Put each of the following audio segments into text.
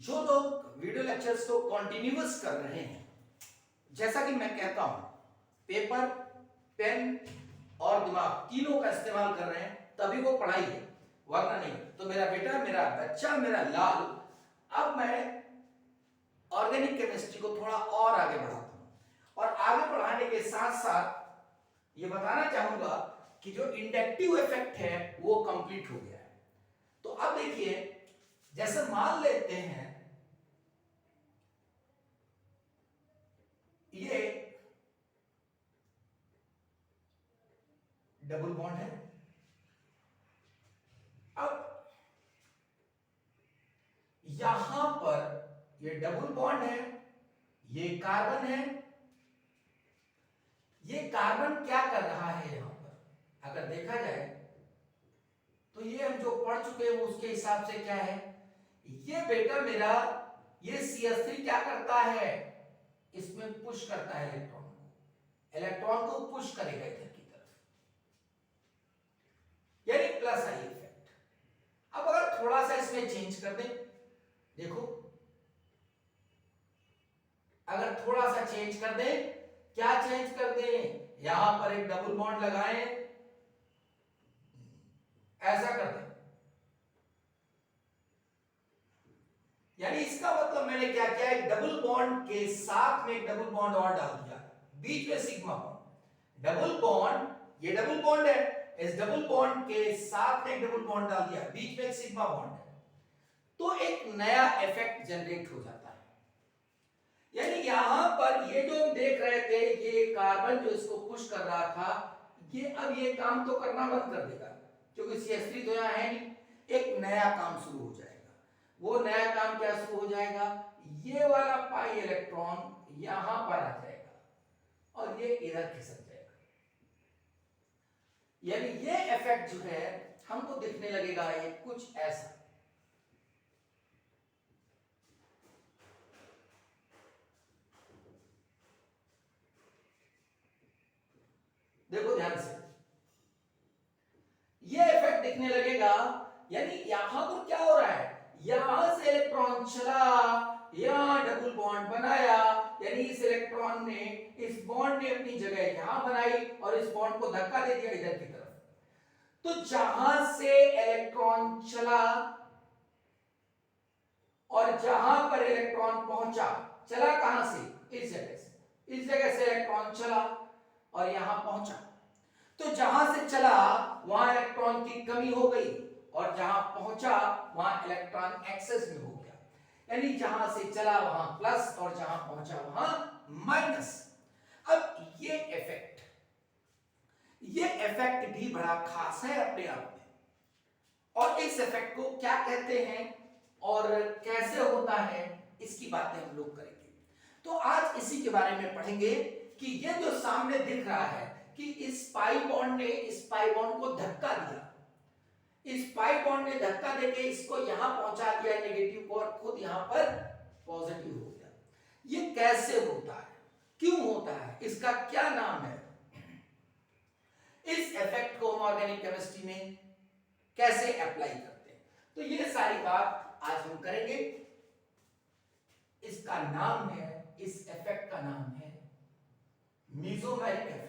जो लोग video lectures को कॉन्टिन्यूअस कर रहे हैं, जैसा कि मैं कहता हूं, पेपर, पेन और दिमाग तीनों का इस्तेमाल कर रहे हैं, तभी वो पढ़ाई है, वरना नहीं। तो मेरा बेटा, मेरा बच्चा, मेरा लाल, अब मैं ऑर्गेनिक केमिस्ट्री को थोड़ा और आगे बढ़ाता हूं, और आगे बढ़ाने के साथ साथ ये बताना चाहूंगा कि जो इंडक्टिव इफेक्ट है वो कंप्लीट हो गया है। तो अब देखिए, जैसे मान लेते हैं ये डबल बॉन्ड है, अब यहां पर ये डबल बॉन्ड है, ये कार्बन है। ये कार्बन क्या कर रहा है यहां पर, अगर देखा जाए तो ये हम जो पढ़ चुके हैं उसके हिसाब से क्या है, ये बेटा मेरा ये CH3 क्या करता है, इसमें पुश करता है इलेक्ट्रॉन को, इलेक्ट्रॉन को पुश करेगा इधर की तरफ, यानी प्लस आई इफेक्ट। अब अगर थोड़ा सा इसमें चेंज कर दें, देखो अगर थोड़ा सा चेंज कर दें, क्या चेंज कर दें, यहां पर एक डबल बॉन्ड लगाएं, ऐसा कर दें, यानी इसका मतलब मैंने क्या किया, एक डबल बॉन्ड के साथ में एक डबल बॉन्ड और डाल दिया, बीच में सिग्मा बॉन्ड, डबल बॉन्ड, ये डबल बॉन्ड है, इस डबल बॉन्ड के साथ में एक डबल बॉन्ड डाल दिया, बीच में एक सिग्मा बॉन्ड है, तो एक नया इफेक्ट जनरेट हो जाता है। यानी यहां पर ये जो हम देख रहे थे, ये कार्बन जो इसको पुश कर रहा था, ये अब ये काम तो करना बंद कर देगा, क्योंकि CH3 तो यहां है नहीं, एक नया काम शुरू हो जाएगा। वो नया काम क्या शुरू हो जाएगा, ये वाला पाई इलेक्ट्रॉन यहां पर आ जाएगा और ये इधर खिसक जाएगा, यानी ये इफेक्ट जो है हमको दिखने लगेगा ये कुछ ऐसा। देखो ध्यान से, ये इफेक्ट दिखने लगेगा, यानी यहां पर क्या हो रहा है, यहां से इलेक्ट्रॉन चला, यहां डबल बॉन्ड बनाया, यानी इस इलेक्ट्रॉन ने, इस बॉन्ड ने अपनी जगह यहां बनाई और इस बॉन्ड को धक्का दे दिया इधर की तरफ। तो जहां से इलेक्ट्रॉन चला और जहां पर इलेक्ट्रॉन पहुंचा, चला कहां से, इस जगह से, इस जगह से इलेक्ट्रॉन चला और यहां पहुंचा, तो जहां से चला वहां इलेक्ट्रॉन की कमी हो गई और जहां पहुंचा वहां इलेक्ट्रॉन एक्सेस में हो गया, यानी जहां से चला वहां प्लस और जहां पहुंचा वहां माइनस। अब ये इफेक्ट भी बड़ा खास है अपने आप में, और इस इफेक्ट को क्या कहते हैं और कैसे होता है, इसकी बातें हम लोग करेंगे। तो आज इसी के बारे में पढ़ेंगे कि ये जो सामने दिख रहा है कि इस पाई बॉन्ड ने इस पाई बॉन्ड को धक्का दिया, इस पाई बॉन्ड ने धक्का देके इसको यहां पहुंचा दिया नेगेटिव को, और खुद यहां पर पॉजिटिव हो गया। ये कैसे होता है, क्यों होता है, इसका क्या नाम है, इस इफेक्ट को हम ऑर्गेनिक केमिस्ट्री में कैसे अप्लाई करते हैं, तो ये सारी बात आज हम करेंगे। इसका नाम है, इस इफेक्ट का नाम है मेसोमेरिक इफेक्ट।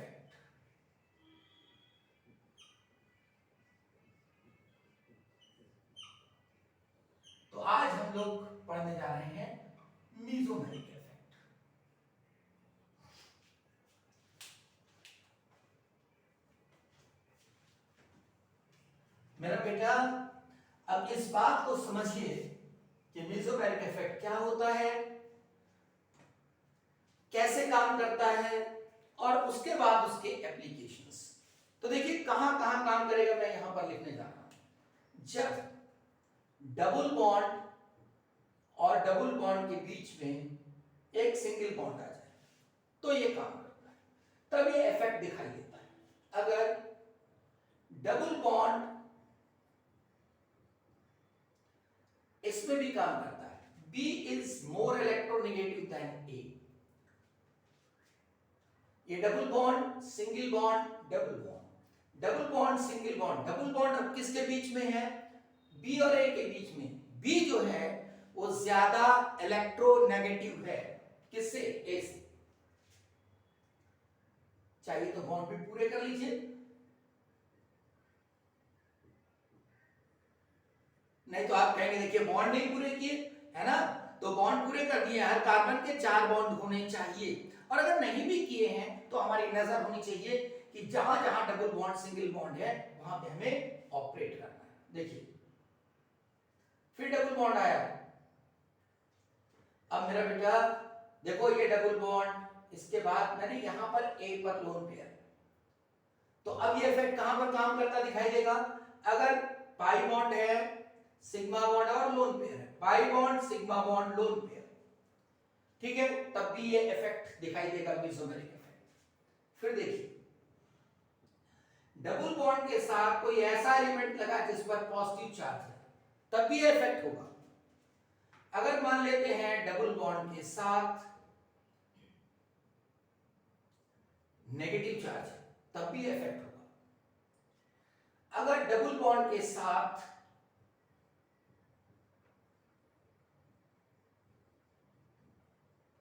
तो आज हम लोग पढ़ने जा रहे हैं मेसोमेरिक इफेक्ट। मेरा बेटा, अब इस बात को समझिए कि मेसोमेरिक इफेक्ट क्या होता है, कैसे काम करता है, और उसके बाद उसके एप्लीकेशंस। तो देखिए कहां कहां काम करेगा, मैं यहां पर लिखने जा रहा हूं। जब डबल बॉन्ड और डबल बॉन्ड के बीच में एक सिंगल बॉन्ड आ जाए तो ये काम करता है, तब ये इफेक्ट दिखाई देता है। अगर डबल बॉन्ड इसमें भी काम करता है, B is more electronegative then A, ये double bond single bond double bond, double bond single bond, double bond अब किसके बीच में है, B और A के बीच में। B जो है वो ज्यादा इलेक्ट्रोनेगेटिव है किससे, ए से। चाहिए तो बॉन्ड भी पूरे कर लीजिए, नहीं तो आप कहेंगे देखिए बॉन्ड नहीं पूरे किए, है ना, तो बॉन्ड पूरे कर दिए, हर कार्बन के 4 बॉन्ड होने चाहिए। और अगर नहीं भी किए हैं तो हमारी नजर होनी चाहिए कि जहां जहां डबल बॉन्ड सिंगल बॉन्ड है वहां पे हमें ऑपरेट करना है। देखिए फिर डबल बॉन्ड आया, अब मेरा बेटा देखो ये डबल बॉन्ड, इसके बाद मैंने यहां पर ए पर लोन पेयर, तो अब ये इफेक्ट कहां पर काम करता दिखाई देगा, अगर पाई बॉन्ड है, सिग्मा बॉन्ड और लोन पेयर है, pi bond sigma bond lone pair, ठीक है, तब भी ये इफेक्ट दिखाई देगा, मेसोमेरिक इफेक्ट। फिर देखिए डबल बॉन्ड के साथ कोई ऐसा एलिमेंट लगा जिस पर पॉजिटिव चार्ज है, तब भी ये इफेक्ट होगा। अगर मान लेते हैं डबल बॉन्ड के साथ नेगेटिव चार्ज है, तब भी इफेक्ट होगा। अगर डबल बॉन्ड के साथ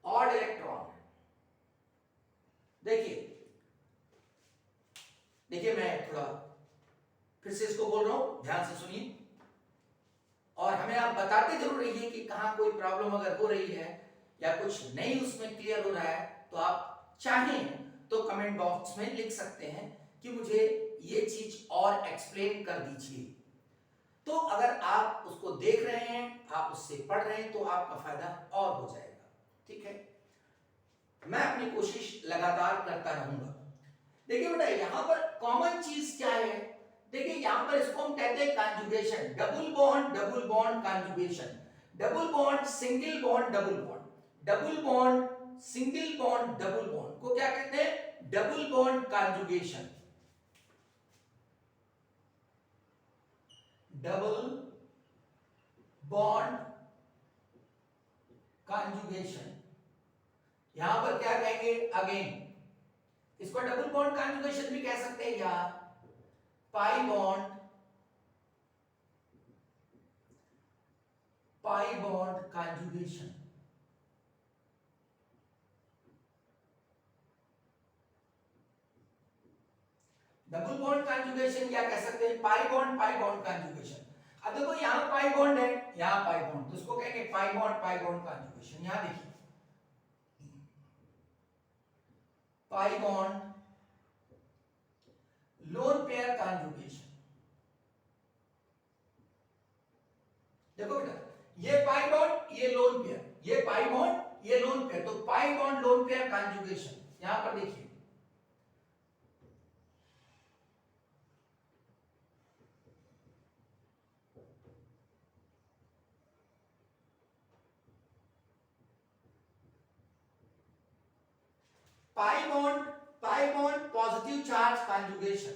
ऑड इलेक्ट्रॉन, देखिए देखिए मैं थोड़ा फिर से इसको बोल रहा हूं, ध्यान से सुनिए, और हमें आप बताते जरूर रहिए कि कहां कोई प्रॉब्लम अगर हो रही है या कुछ नहीं उसमें क्लियर हो रहा है, तो आप चाहें तो कमेंट बॉक्स में लिख सकते हैं कि मुझे ये चीज और एक्सप्लेन कर दीजिए। तो अगर आप उसको देख रहे हैं, आप उससे पढ़ रहे हैं, तो आपका फायदा और हो जाएगा, ठीक है। मैं अपनी कोशिश लगातार करता रहूंगा। देखिए बेटा यहां पर कॉमन चीज क्या है, देखिए यहां पर इसको हम कहते हैं conjugation, double bond conjugation, double bond single bond double bond, double bond single bond double bond को क्या कहते हैं, double bond conjugation, double bond conjugation. यहां पर क्या कहेंगे, अगेन इसको डबल बॉन्ड कॉन्जुगेशन भी कह सकते हैं, या पाई bond conjugation. Double bond conjugation क्या कह सकते हैं, पाई बॉन्ड कॉन्जुगेशन। अब देखो यहां पाई बॉन्ड है, यहां पाई बॉन्ड, तो इसको कहेंगे पाई बॉन्ड कॉन्जुगेशन। यहां देखिए pi bond lone pair conjugation. देखो बेटा ये पाई बॉन्ड ये लोन पेयर, ये पाई बॉन्ड ये लोन पेयर, तो pi bond lone pair conjugation. यहां पर देखिए pi bond positive charge conjugation,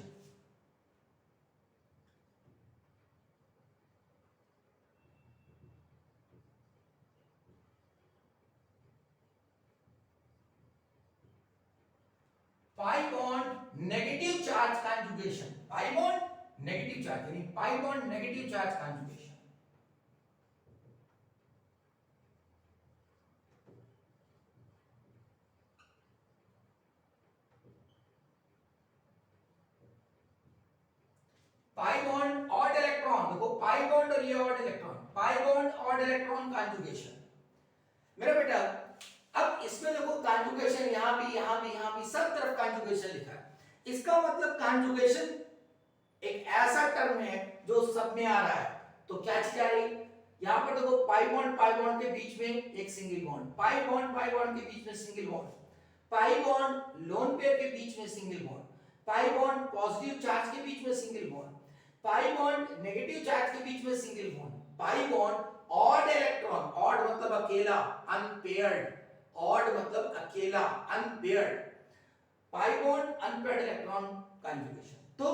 pi bond negative charge conjugation, pi bond negative charge यानी pi bond negative charge conjugation. Pi bond odd electron, देखो pi bond और ये odd electron, pi bond odd electron conjugation. मेरा बेटा अब इसमें देखो conjugation यहां भी यहां भी यहां भी सब तरफ कॉन्जुगेशन लिखा है, इसका मतलब कॉन्जुगेशन एक ऐसा टर्म है जो सब में आ रहा है। तो क्या चीज आ रही, यहां पर देखो पाई बॉन्ड के बीच में एक सिंगल बॉन्ड, पाई बॉन्ड के बीच में सिंगल बॉन्ड, पाई बॉन्ड लोन पेयर के बीच में सिंगल बॉन्ड, पाई बॉन्ड पॉजिटिव चार्ज के बीच में सिंगल बॉन्ड, पाई बॉन्ड नेगेटिव चार्ज के बीच में सिंगल बॉन्ड, पाई बॉन्ड ऑड इलेक्ट्रॉन, ऑड मतलब अकेला, अनपेयर्ड, ऑड मतलब अकेला unpaired, pi bond unpaired electron conjugation. तो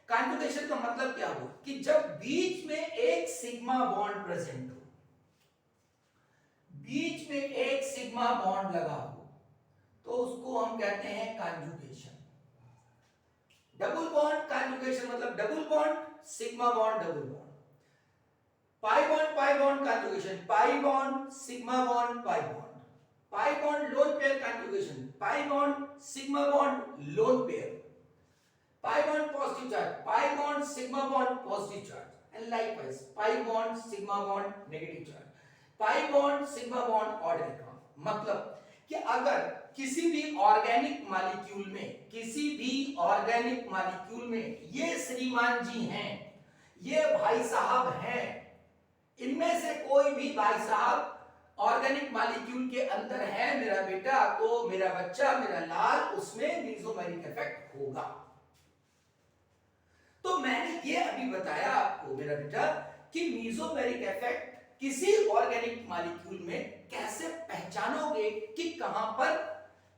कॉन्जुगेशन का मतलब क्या हुआ कि जब बीच में एक सिग्मा बॉन्ड प्रेजेंट हो, बीच में एक सिग्मा बॉन्ड लगा हो, तो उसको हम कहते हैं कॉन्जुगेशन। डबल बॉन्ड कॉन्जुगेशन मतलब double bond sigma bond double bond, pi bond conjugation, pi bond sigma bond pi bond lone pair conjugation, pi bond sigma bond lone pair, pi bond positive charge, pi bond sigma bond positive charge, and likewise pi bond sigma bond negative charge, pi bond sigma bond odd electron. मतलब कि अगर किसी भी organic molecule में ये श्रीमान जी हैं, ये भाई साहब हैं, इनमें से कोई भी भाई साहब ऑर्गेनिक मॉलिक्यूल के अंदर है मेरा बेटा, तो मेरा बच्चा, मेरा लाल, उसमें मेसोमेरिक इफेक्ट होगा। तो मैंने ये अभी बताया आपको मेरा बेटा कि मेसोमेरिक इफेक्ट किसी ऑर्गेनिक मॉलिक्यूल में कैसे पहचानोगे कि कहां पर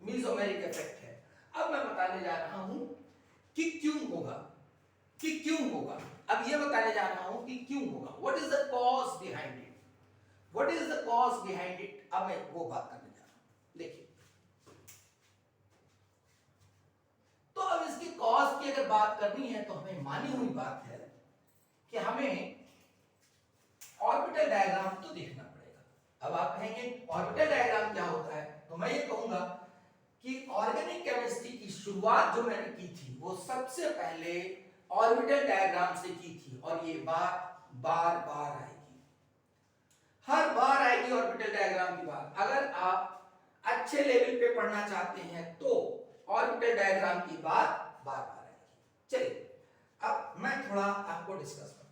मेसोमेरिक इफेक्ट है। अब मैं बताने जा रहा हूं कि क्यों होगा, अब ये बताने जा रहा हूं कि क्यों होगा, what is the cause behind it, अब मैं वो बात करने जा रहा हूं। देखिए, तो अब इसकी कॉज की अगर बात करनी है तो हमें मानी हुई बात है कि हमें ऑर्बिटल डायग्राम तो देखना पड़ेगा। अब आप कहेंगे ऑर्बिटल डायग्राम क्या होता है, तो मैं ये कहूंगा कि ऑर्गेनिक केमिस्ट्री की शुरुआत जो मैंने की थी वो सबसे पहले ऑर्बिटल डायग्राम से की थी, और ये बात बार बार आएगी, हर बार आएगी ऑर्बिटल डायग्राम की बात। अगर आप अच्छे लेवल पे पढ़ना चाहते हैं तो ऑर्बिटल डायग्राम की बात बार बार आएगी। चलिए, अब मैं थोड़ा आपको डिस्कस करता हूं।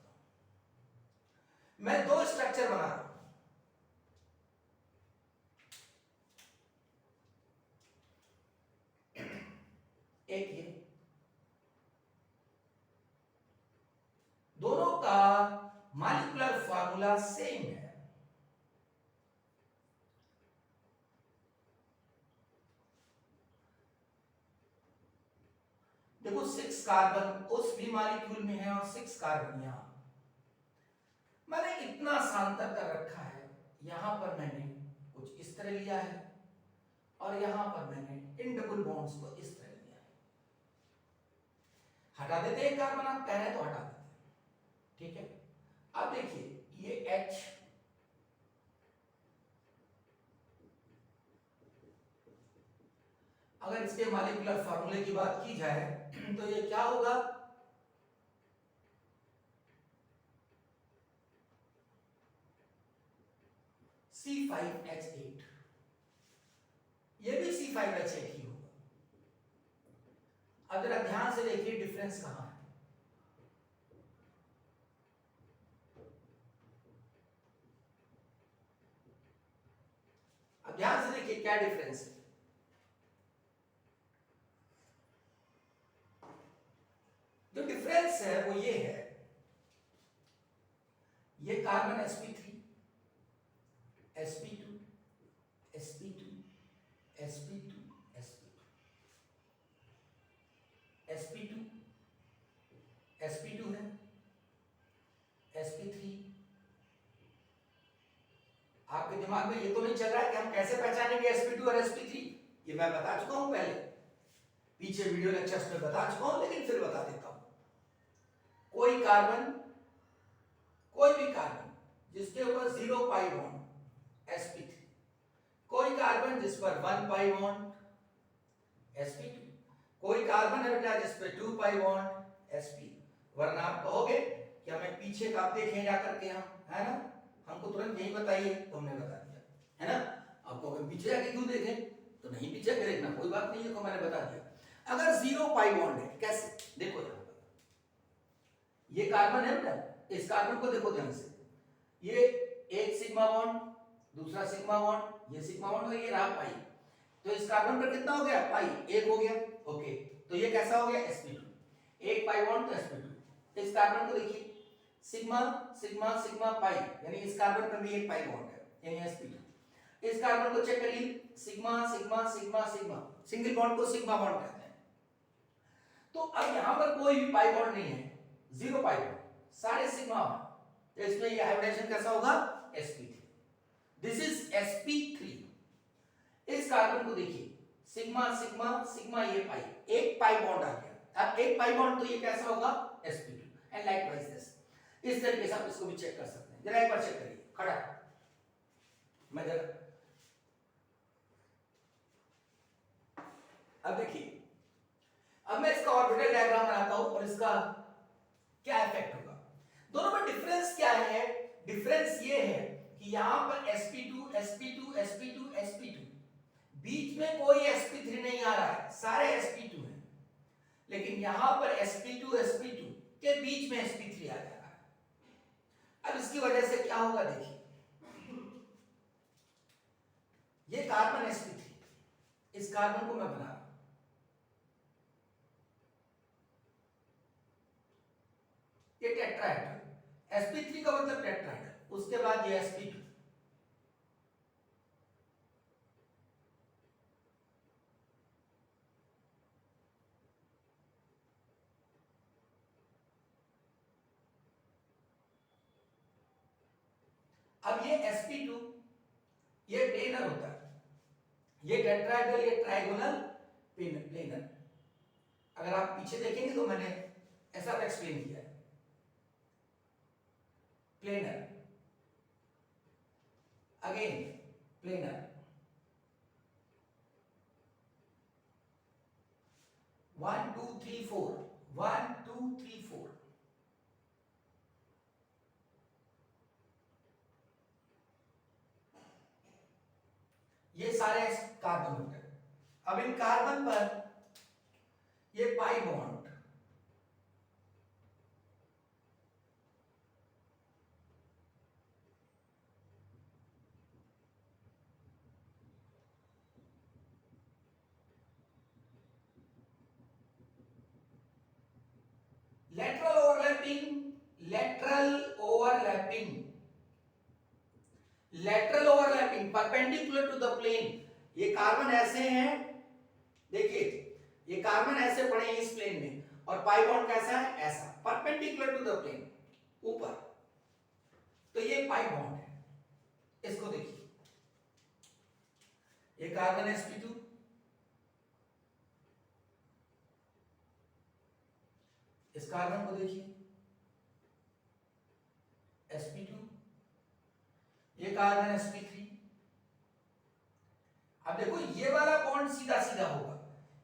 मैं दो स्ट्रक्चर बना रहा हूं, एक ये, दोनों का मॉलिक्यूलर फार्मूला सेम है। देखो 6 कार्बन उस भी मॉलिक्यूल में है और 6 कार्बन यहां। मैंने इतना सांतर कर रखा है, यहां पर मैंने कुछ इस तरह लिया है और यहां पर मैंने इन डबल बॉन्ड्स को इस तरह लिया है। हटा देते हैं कार्बन, आप कह रहे हैं तो हटा देते हैं, ठीक है। अब देखिए ये H, अगर इसके मॉलिक्यूलर फार्मूले की बात की जाए तो ये क्या होगा, C5H8, ये भी C5H8 ही होगा। अब जरा ध्यान से देखिए डिफरेंस कहां है। अब ध्यान से देखिए क्या डिफरेंस है। जो डिफरेंस है वो ये है, ये carbon sp3, sp2, sp2, sp2, sp2, sp2, sp2 है, sp3। आपके दिमाग में ये तो नहीं चल रहा है कि हम कैसे पहचानेंगे sp2 और sp3, ये मैं बता चुका हूं पहले, पीछे वीडियो लेक्चर्स में बता चुका हूं, लेकिन फिर बता देता हूं। कोई भी कार्बन जिसके ऊपर 0 पाई बॉन्ड sp3, कोई कार्बन जिस पर 1 पाई बॉन्ड sp2, कोई कार्बन है बेटा जिस पर 2 पाई बॉन्ड sp। वरना आप कहोगे कि हमें पीछे का देखें जा करके, हम है ना, हमको तुरंत यही बताइए, तो हमने बता दिया, है ना। आप कहोगे पीछे जाके क्यों देखें, तो नहीं पीछे के देखना, कोई बात नहीं है, को मैंने बता दिया। अगर 0 पाई बॉन्ड है, कैसे देखो यहां, ये कार्बन है बेटा, इस कार्बन को देखो ध्यान से, ये एक सिग्मा बॉन्ड, दूसरा सिग्मा बॉन्ड, ये सिग्मा बॉन्ड और ये रहा पाई, तो इस कार्बन पर कितना हो गया, पाई, एक हो गया, ओके। तो ये कैसा हो गया, sp2, एक पाई बॉन्ड तो sp2। इस कार्बन को देखिए, सिग्मा सिग्मा सिग्मा पाई, यानी इस कार्बन पर भी एक पाई बॉन्ड है, यानी sp2। इस कार्बन को चेक करिए, sigma sigma sigma sigma, single bond को सिग्मा बॉन्ड कहते हैं। तो अब यहां पर कोई भी पाई बॉन्ड नहीं है, 0 पाई बॉन्ड, सारे सिग्मा बॉन्ड, तो इसमें ये हाइब्रिडेशन कैसा होगा, sp3। This is sp3। इस कार्बन को देखिए, सिग्मा सिग्मा सिग्मा, ये पाई, एक पाई बॉन्ड आ गया। अब एक पाई बॉन्ड तो ये कैसा होगा, sp2, एंड लाइकवाइज दिस। इस तरीके से आप इसको भी चेक कर सकते हैं। जरा एक बार चेक करिए, खड़ा मैं जरा, अब देखिए, अब मैं इसका ऑर्बिटल डायग्राम बनाता हूं और इसका क्या इफेक्ट होगा। दोनों में डिफरेंस क्या है? डिफरेंस ये है कि यहां पर sp2 sp2 sp2 sp2, बीच में कोई sp3 नहीं आ रहा है, सारे sp2 हैं, लेकिन यहां पर sp2 sp2 के बीच में sp3 आ जा रहा है। अब इसकी वजह से क्या होगा देखिए, ये कार्बन sp3, इस कार्बन को मैं बना रहा हूं, ये टेट्राहेड्रल, sp3 का मतलब टेट्राहेड्रल, उसके बाद ये sp2, अब ये sp2 ये प्लेनर होता है, ये टेट्राहेड्रल, ये ट्राइगोनल प्लेनर। अगर आप पीछे देखेंगे तो मैंने ऐसा एक्सप्लेन किया है, प्लेनर, अगेन प्लेनर, 1 2 3 4, 1 2 3 4, ये सारे कार्बन होते हैं। अब इन कार्बन पर ये pi bond, lateral overlapping, lateral overlapping, lateral overlapping, perpendicular to the plane. ये कार्बन ऐसे हैं, देखिए ये कार्बन ऐसे पड़े हैं इस प्लेन में, और पाई बॉन्ड कैसा है? ऐसा, परपेंडिकुलर टू द प्लेन, ऊपर, तो ये पाई बॉन्ड है। इसको देखिए, ये कार्बन sp2, इस कार्बन को देखिए sp2, ये कार्बन sp3। अब देखो ये वाला बॉन्ड सीधा सीधा होगा,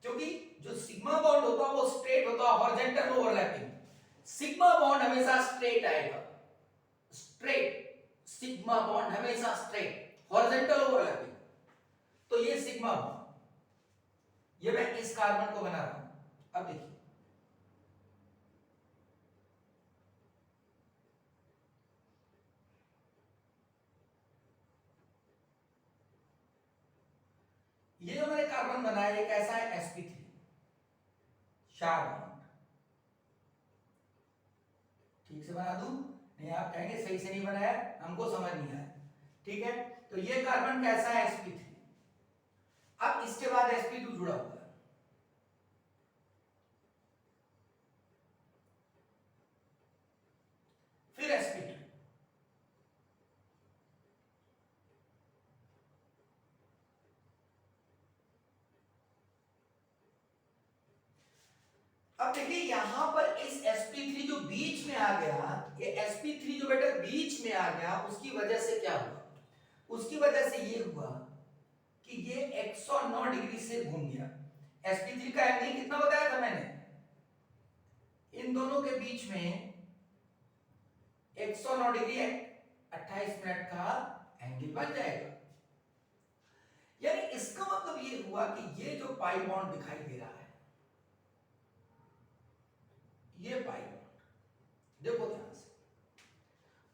क्योंकि जो सिग्मा बॉन्ड होता है वो स्ट्रेट होता है, हॉरिजॉन्टल ओवरलैपिंग। सिग्मा बॉन्ड हमेशा स्ट्रेट आएगा, स्ट्रेट, सिग्मा बॉन्ड हमेशा स्ट्रेट, हॉरिजॉन्टल ओवरलैपिंग। तो ये सिग्मा बॉन्ड, ये मैं इस कार्बन को बना रहा हूं। अब देखिए, ये जो मैंने कार्बन बनाया ये कैसा है? sp3, चार बॉन्ड। ठीक से बना दूं? नहीं, आप कहेंगे सही से नहीं बनाया, हमको समझ नहीं आया। ठीक है, तो ये कार्बन कैसा है? sp3। अब इसके बाद sp2 जुड़ा हुआ है, फिर sp2, अब देखिए यहां पर इस sp3 जो बीच में आ गया, ये sp3 जो बेटा बीच में आ गया, उसकी वजह से क्या हुआ? उसकी वजह से ये हुआ कि ये 109 डिग्री से घूम गया। sp3 का एंगल कितना बताया था मैंने? इन दोनों के बीच में 109 डिग्री 28 मिनट का एंगल बन जाएगा। यानी इसका मतलब ये हुआ कि ये जो पाई बॉन्ड दिखाई दे रहा है, ये पाई बॉन्ड देखो ध्यान से,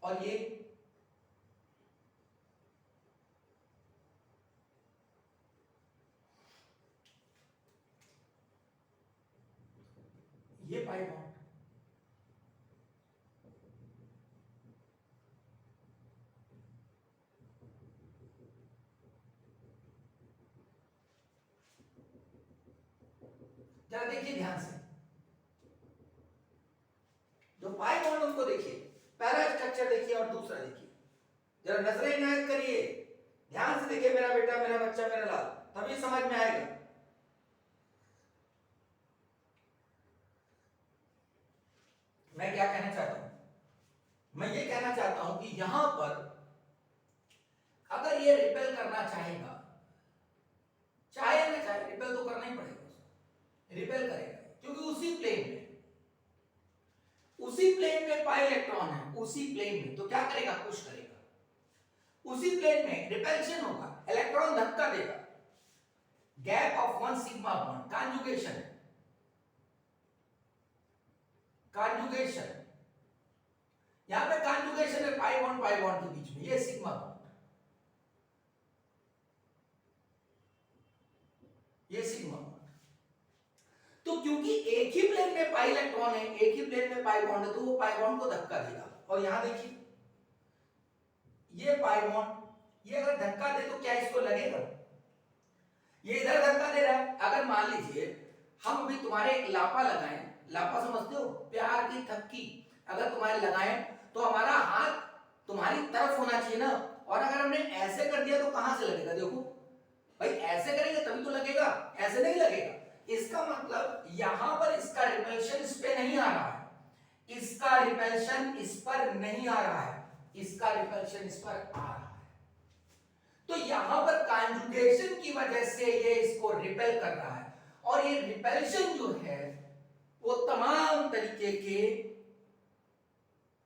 और ये पाई बॉन्ड, जरा देखिए ध्यान से, जो पाई बॉन्ड उनको देखिए, पहला स्ट्रक्चर देखिए और दूसरा देखिए, जरा नजरें इनायत करिए, ध्यान से देखिए मेरा बेटा, मेरा बच्चा, मेरा लाल, तभी समझ में आएगा। मैं क्या कहना चाहता हूं? मैं ये कहना चाहता हूं कि यहां पर अगर ये रिपेल करना चाहेगा, चाहे ना चाहे रिपेल तो करना ही पड़ेगा उसको, रिपेल करेगा क्योंकि उसी प्लेन में पाई इलेक्ट्रॉन है, उसी प्लेन में, तो क्या करेगा, पुश करेगा, उसी प्लेन में रिपल्शन होगा, इलेक्ट्रॉन धक्का देगा, gap of one sigma bond, conjugation, conjugation, यहां पे कॉन्जुगेशन है पाई बॉन्ड के बीच में, ये सिग्मा बॉन्ड, ये सिग्मा बॉन्ड। तो क्योंकि एक ही प्लेन में पाई इलेक्ट्रॉन है, एक ही प्लेन में पाई बॉन्ड है, तो वो पाई बॉन्ड को धक्का देगा। और यहां देखिए ये पाई बॉन्ड, ये अगर धक्का दे तो क्या इसको लगेगा, ये इधर धक्का दे रहा है। अगर मान लीजिए हम अभी तुम्हारे एक लापा लगाएं, लापा समझते हो, प्यार की थपकी अगर तुम्हारे लगाएं तो हमारा हाथ तुम्हारी तरफ होना चाहिए ना, और अगर हमने ऐसे कर दिया तो कहां से लगेगा, देखो भाई ऐसे करेंगे तभी तो लगेगा, ऐसे नहीं लगेगा। इसका मतलब यहां पर इसका रिपल्शन इस पे नहीं आ रहा है, इसका रिपल्शन इस पर नहीं आ रहा है, इसका रिपल्शन इस पर आ रहा है। तो यहां पर कॉन्जुगेशन की वजह से ये इसको रिपेल कर रहा है, और ये रिपल्शन जो है वो तमाम तरीके के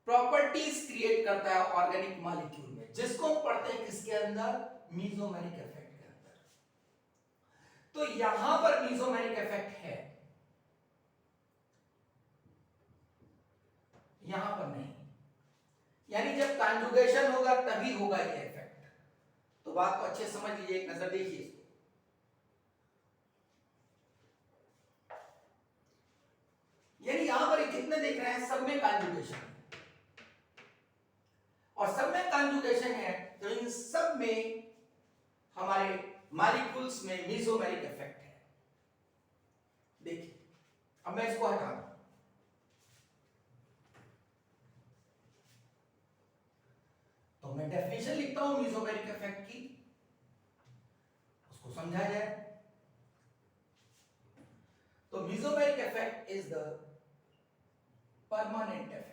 प्रॉपर्टीज क्रिएट करता है ऑर्गेनिक मॉलिक्यूल में, जिसको हम पढ़ते हैं किसके अंदर, मीसोमेरिक इफेक्ट के अंदर। तो यहां पर मीसोमेरिक इफेक्ट है, यहां पर नहीं, यानी जब कॉन्जुगेशन होगा तभी होगा ये इफेक्ट। तो बात को अच्छे समझ लीजिए, एक नजर देखिए इसको। यानी यहां पर जितने देख रहे हैं सब में कॉन्जुगेशन है, और सब में कॉन्जुगेशन है, तो इन सब में हमारे मॉलिक्यूल्स में मीसोमेरिक इफेक्ट है। देखिए अब मैं इसको हटा दूं, तो मैं डेफिनेशन लिखता हूं मीसोमेरिक इफेक्ट की, उसको समझा जाए। तो mesomeric effect is the permanent effect,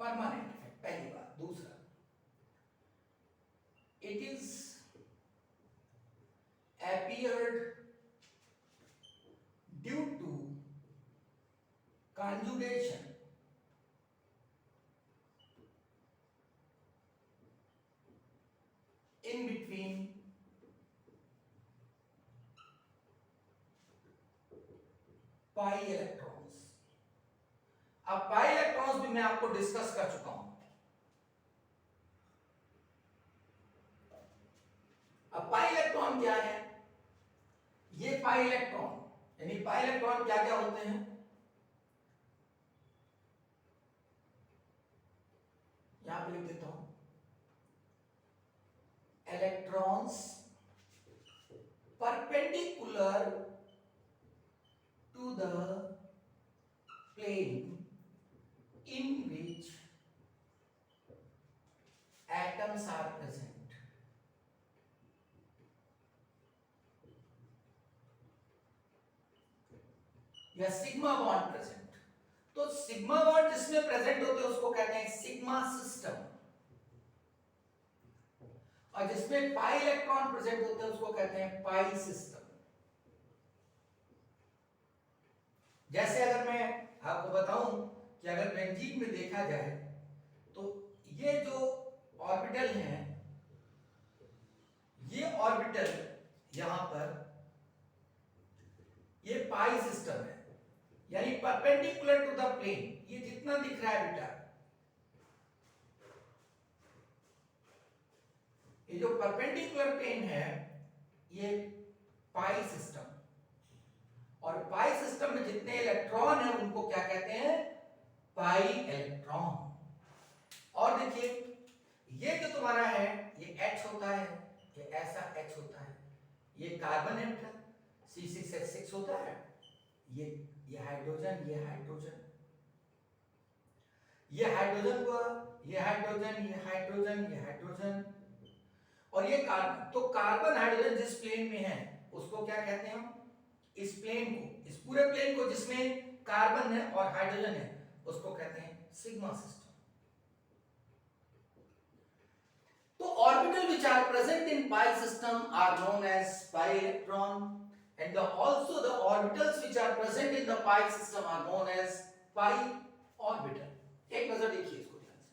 permanent effect, पहली बात। दूसरा, it is appeared due to conjugation in between pi electrons। अब पाई इलेक्ट्रॉन्स भी मैं आपको डिस्कस कर चुका हूं। अब पाई इलेक्ट्रॉन क्या है, ये पाई इलेक्ट्रॉन, यानी पाई इलेक्ट्रॉन क्या क्या होते हैं, यहां पे लिख देता हूं, electrons perpendicular to the plane in which atoms are present। या सिग्मा बॉन्ड प्रेजेंट, तो सिग्मा बॉन्ड जिसमें प्रेजेंट होते हैं उसको कहते हैं सिग्मा सिस्टम, और जिसमें पाई इलेक्ट्रॉन प्रेजेंट होते हैं उसको कहते हैं पाई सिस्टम। जैसे अगर मैं आपको बताऊं कि अगर बेंजीन में देखा जाए तो ये जो ऑर्बिटल हैं, ये ऑर्बिटल यहां पर ये पाई सिस्टम है, यानी परपेंडिकुलर टू द प्लेन, ये जितना दिख रहा है बेटा, ये जो परपेंडिकुलर प्लेन है ये पाई सिस्टम, और पाई सिस्टम में जितने इलेक्ट्रॉन हैं उनको क्या कहते हैं, पाई इलेक्ट्रॉन। और देखिए ये जो तुम्हारा है ये H होता है, ये ऐसा H होता है, ये कार्बन है बेटा, C6H6 होता है, ये हाइड्रोजन, ये हाइड्रोजन, ये हाइड्रोजन हुआ, ये हाइड्रोजन, ये हाइड्रोजन, ये हाइड्रोजन, और ये कार्बन। तो कार्बन हाइड्रोजन जिस प्लेन में है उसको क्या कहते हैं हम, इस प्लेन को, इस पूरे प्लेन को जिसमें कार्बन है और हाइड्रोजन है, उसको कहते हैं सिग्मा सिस्टम। तो orbital which are present in pi system are known as pi electron, and also the orbitals which are present in the pi system are known as pi orbital. एक नजर देखिए इसको ध्यान से,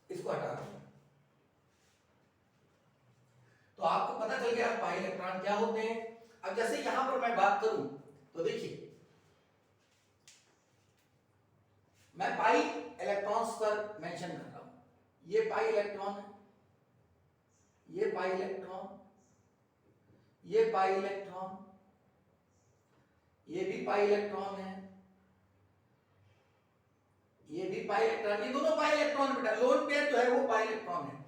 इसको हटा दो। तो आपको पता चल गया पाई इलेक्ट्रॉन क्या होते हैं। अब जैसे यहां पर मैं बात करूं तो देखिए, मैं पाई इलेक्ट्रॉन्स पर मेंशन कर रहा हूं। ये पाई इलेक्ट्रॉन है, ये पाई इलेक्ट्रॉन, ये पाई इलेक्ट्रॉन, ये भी पाई इलेक्ट्रॉन है, ये भी पाई इलेक्ट्रॉन, ये दोनों पाई इलेक्ट्रॉन बेटा। लोन पेयर जो है वो पाई इलेक्ट्रॉन है।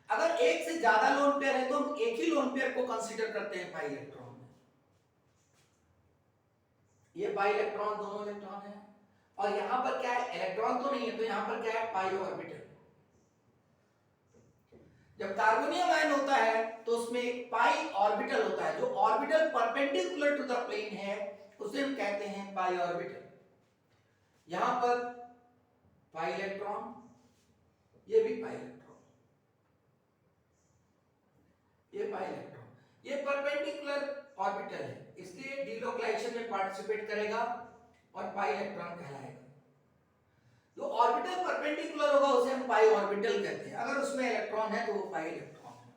अगर एक से ज्यादा लोन पेयर है तो हम एक ही लोन पेयर को कंसीडर करते हैं पाई इलेक्ट्रॉन में। ये पाई इलेक्ट्रॉन दोनों इलेक्ट्रॉन है, और यहां पर क्या है, इलेक्ट्रॉन तो नहीं है, तो यहां पर क्या है, पाई ऑर्बिटल। जब कार्बोनियम आयन होता है तो उसमें एक पाई ऑर्बिटल होता है, जो orbital perpendicular to the plane है उसे हम कहते हैं पाई ऑर्बिटल। यहां पर पाई इलेक्ट्रॉन, ये भी पाई इलेक्ट्रॉन, ये पाई इलेक्ट्रॉन, ये परपेंडिकुलर ऑर्बिटल है, इसलिए डिलोकलाइजेशन में पार्टिसिपेट करेगा और पाई इलेक्ट्रॉन कहलाएगा। जो ऑर्बिटल परपेंडिकुलर होगा उसे हम पाई ऑर्बिटल कहते हैं। अगर उसमें इलेक्ट्रॉन है तो वो पाई इलेक्ट्रॉन है।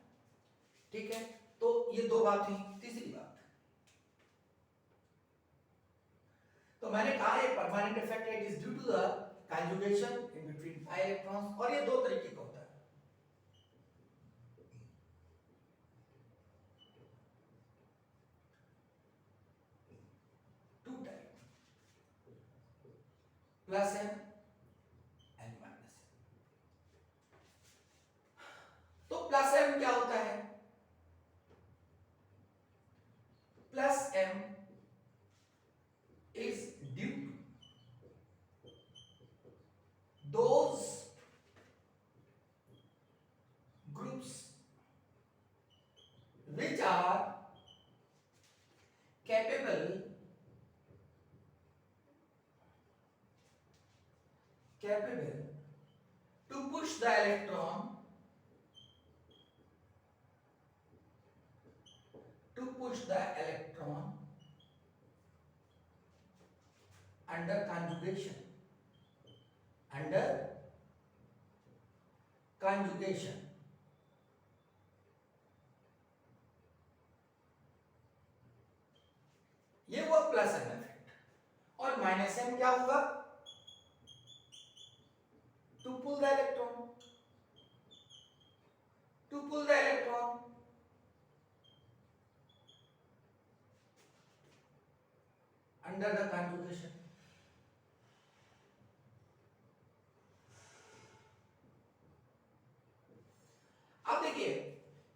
ठीक है, तो ये दो बात हुई। तीसरी बात, तो मैंने कहा ये परमानेंट इफेक्ट है, it is due to the conjugation in between pi electrons, और ये दो तरीके का होता है। Two type, plus M and minus M. तो प्लस एम क्या होता है? Plus M is due to those groups which are capable to push the electron under conjugation, ये हुआ प्लस एम इफेक्ट। और माइनस एम क्या होगा? To pull the electron, under the conjugation। अब देखिए,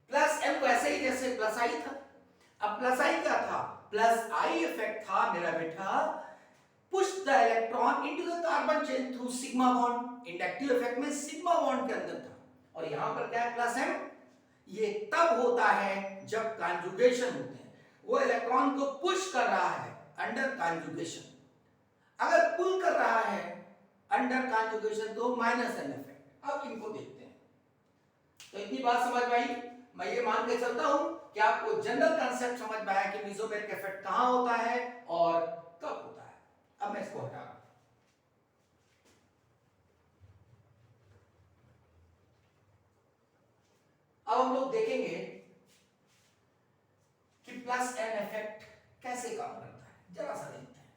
प्लस एम वैसे ही जैसे प्लस आई था। अब प्लस आई क्या था? प्लस आई इफेक्ट था मेरा बेटा, push the electron into the carbon chain through sigma bond. Inductive effect में सिग्मा बॉन्ड के अंदर था, और यहां पर क्या है, प्लस एम। ये तब होता है जब कॉन्जुगेशन होते हैं, वो इलेक्ट्रॉन को पुश कर रहा है अंडर कॉन्जुगेशन। अगर पुल कर रहा है अंडर कॉन्जुगेशन तो माइनस एम इफेक्ट। अब इनको देखते हैं। तो इतनी बात समझ में आई। मैं ये मान के चलता हूं कि आपको जनरल कांसेप्ट समझ में आया कि मेसोमेरिक इफेक्ट कहां होता है और कब होता है। अब मैं इसको हटा रहा हूं। अब हम लोग देखेंगे कि प्लस एन इफेक्ट कैसे काम करता है, जरा सा देखते हैं।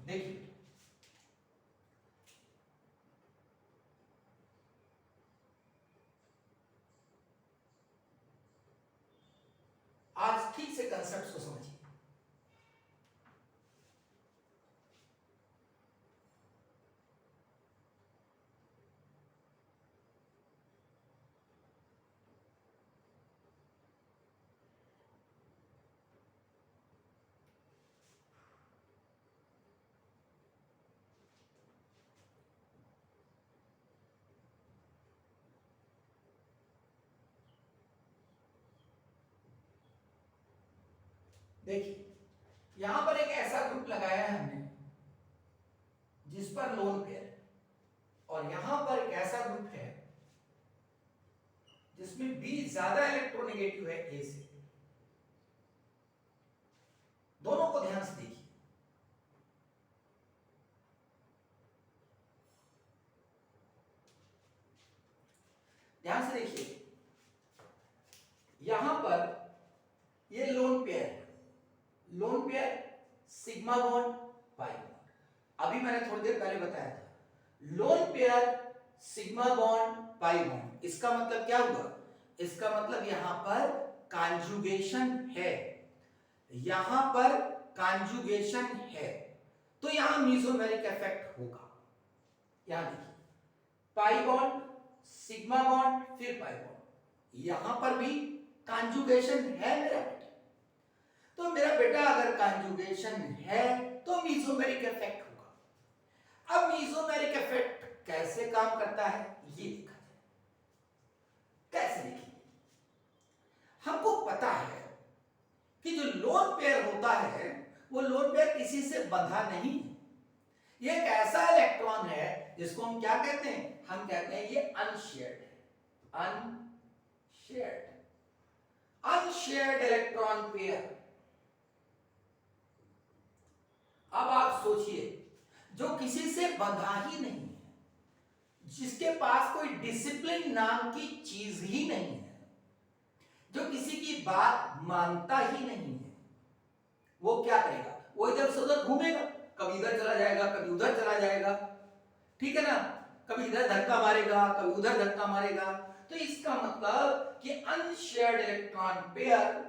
देखिए, आज ठीक से कंसेप्ट को समझिए। देखिए यहां पर एक ऐसा ग्रुप लगाया है हमने जिस पर लोन पेयर है, और यहां पर एक ऐसा ग्रुप है जिसमें बी ज्यादा इलेक्ट्रोनेगेटिव है ए से। दोनों को ध्यान से देखिए। ध्यान से देखिए, यहां पर ये लोन पेयर है, lone pair sigma bond pi bond. अभी मैंने थोड़ी देर पहले बताया था lone pair sigma bond pi bond, इसका मतलब क्या हुआ? इसका मतलब यहां पर कॉन्जुगेशन है, यहां पर कॉन्जुगेशन है, तो यहां मेसोमेरिक इफेक्ट होगा। यहां देखिए पाई बॉन्ड सिग्मा बॉन्ड फिर पाई बॉन्ड, यहां पर भी कॉन्जुगेशन है मेरा बेटा। तो मेरा बेटा अगर कॉन्जुगेशन है तो मेसोमेरिक इफेक्ट होगा। अब मेसोमेरिक इफेक्ट कैसे काम करता है ये देखा जाए। कैसे देखिए, हमको पता है कि जो लोन पेयर होता है वो लोन पेयर किसी से बंधा नहीं है। ये एक ऐसा इलेक्ट्रॉन है जिसको हम क्या कहते हैं? हम कहते हैं ये अनशेयर्ड है, अनशेयर्ड, अनशेयर्ड इलेक्ट्रॉन पेयर। अब आप सोचिए, जो किसी से बंधा ही नहीं है, जिसके पास कोई डिसिप्लिन नाम की चीज ही नहीं है, जो किसी की बात मानता ही नहीं है, वो क्या करेगा? वो इधर से उधर घूमेगा, कभी इधर चला जाएगा, कभी उधर चला जाएगा, ठीक है ना? कभी इधर धक्का मारेगा, कभी उधर धक्का मारेगा। तो इसका मतलब कि अनशेयर्ड इलेक्ट्रॉन पेयर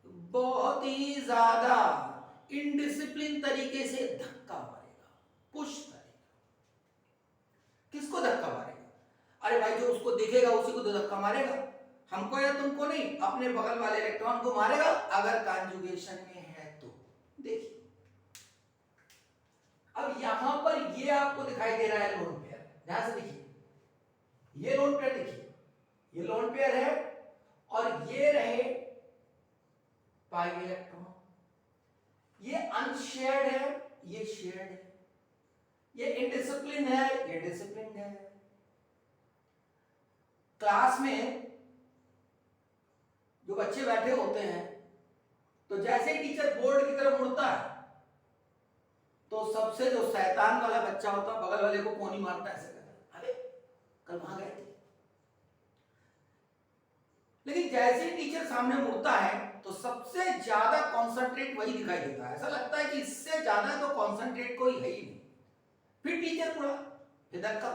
बहुत ही ज्यादा इनडिसिप्लिन तरीके से धक्का मारेगा, पुश करेगा। किसको धक्का मारेगा? अरे भाई, जो उसको दिखेगा उसी को तो धक्का मारेगा, हमको या तुमको नहीं, अपने बगल वाले इलेक्ट्रॉन को मारेगा अगर कॉन्जुगेशन में है तो। देखिए अब यहां पर ये आपको दिखाई दे रहा है लोन पेयर, ध्यान से देखिए, ये लोन पेयर देखिए, ये लोन पेयर है और ये रहे पाई इलेक्ट्रॉन, ये अनशेयर्ड है, ये शेयर्ड है, ये इनडिसिप्लिन है, ये डिसिप्लिन है। क्लास में जो बच्चे बैठे होते हैं, तो जैसे ही टीचर बोर्ड की तरफ मुड़ता है तो सबसे जो शैतान वाला बच्चा होता है बगल वाले को कोनी मारता है, ऐसे करता है, अरे कल वहां गए थे। लेकिन जैसे ही टीचर सामने मुड़ता है तो सबसे ज्यादा कॉन्सेंट्रेट वही दिखाई देता है, ऐसा लगता है कि इससे ज्यादा तो कॉन्सेंट्रेट कोई है ही नहीं। फिर टीचर मुड़ा, इधर का,